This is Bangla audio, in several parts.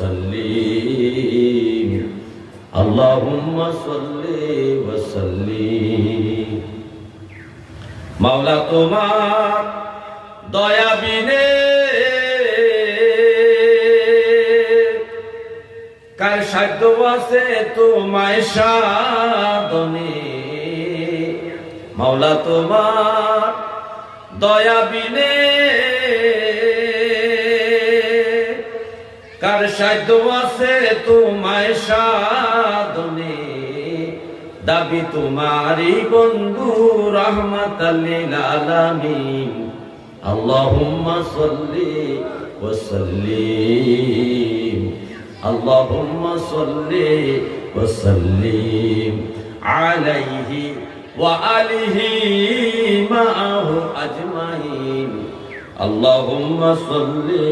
وسلم اللهم صل وسلم মাওলা তোমার দয়া বিনে কার সাধ্য আছে তোমায় সাধনে মাওলা তোমার দয়া বিনে কার সাধ্য আছে তোমায় সাধনে দাবি তোমারি বন্ধু রাহমাতাল লিল আলামিন আল্লাহুম্মা সাল্লি ওয়া সাল্লিম আল্লাহুম্মা সাল্লি ওয়া সাল্লিম আলাইহি ওয়া আলিহি মাআহু আজমাইন আল্লাহুম্মা সাল্লি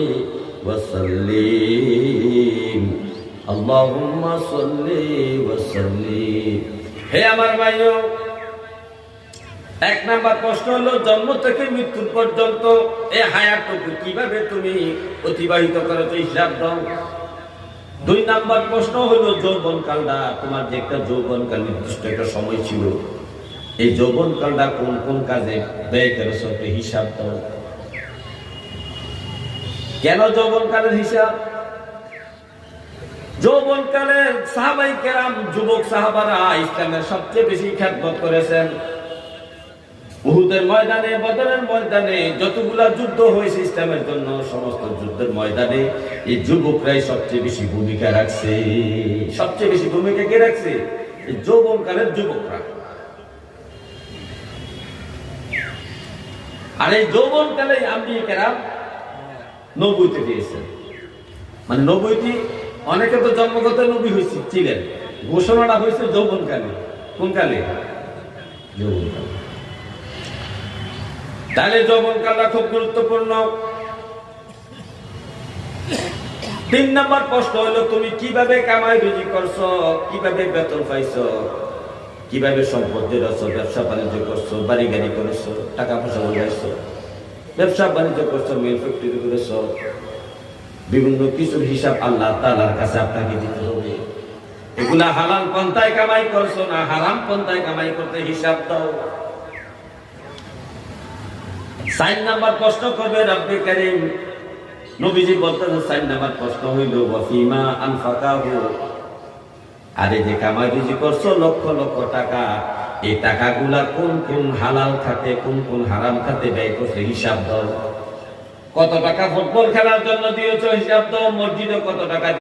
ওয়া সাল্লিম আল্লাহুম্মা সাল্লি ওয়া সাল্লিম। হে আমার ভাইও, এক নাম্বার প্রশ্ন হলো জন্ম থেকে মৃত্যু পর্যন্ত এই হায়াতটুকু কিভাবে তুমি অতিবাহিত করেছো হিসাব দাও। দুই নাম্বার প্রশ্ন হলো যৌবনকালটা, তোমার যে একটা যৌবনকাল নির্দিষ্ট একটা সময় ছিল, এই যৌবনকালটা কোন কোন কাজে ব্যয় করেছো হিসাব দাও। কেন যৌবনকালের হিসাব? যৌবনকালে সাহাবায়ে কেরাম যুবক সাহাবারা ইসলামের সবচেয়ে বেশি খেদমত করেছেন। উহুদের ময়দানে, বদরের ময়দানে যতগুলা যুদ্ধ হয়েছে ইসলামের জন্য, সমস্ত যুদ্ধের ময়দানে এই যুবকরাই সবচেয়ে বেশি ভূমিকা রাখছে। সবচেয়ে বেশি ভূমিকা কে রাখছে? এই যৌবনকালের যুবকরা। আর এই যৌবনকালে আম্বিয়া কেরাম নবুয়ত দিয়েছেন। মানে নবুয়তি, অনেকে তো জন্মগত নবী ছিলেন, ঘোষণাটা হয়েছে যৌবনকালে। কোন কালে? যৌবনকালে। তাহলে যৌবনকালটা খুব গুরুত্বপূর্ণ। তিন নম্বর প্রশ্ন হলো তুমি কিভাবে কামাই রুজি করছো, কিভাবে বেতন পাইছো, কিভাবে সম্পদ জোগাচ্ছ, ব্যবসা বাণিজ্য করছো, বাড়ি গাড়ি করেছো, টাকা পয়সা লাগাইছো, ব্যবসা বাণিজ্য করছো, মিল ফ্যাক্টরি করেছো, বিভিন্ন কিছুর হিসাব আল্লাহ তাআলার কাছে আপনাকে দিতে হবে। এগুলা হালাল পন্থায় কামাই করছো না হারাম পন্থায় কামাই করতে হিসাব দাও। 4 নাম্বার প্রশ্ন করবে রব্বে কারীম। নবীজি বলতেন 4 নাম্বার প্রশ্ন হইল ওয়াফিমা আনফাকাহু। আরে যে কামাই রুজি করছো লক্ষ লক্ষ টাকা, এই টাকাগুলা কোন কোন হালাল খাতে কোন কোন হারাম খাতে ব্যয় করছে হিসাব দাও। কত টাকা ফুটবল খেলার জন্য দিয়েছো হিসাব দাও। মসজিদে কত টাকা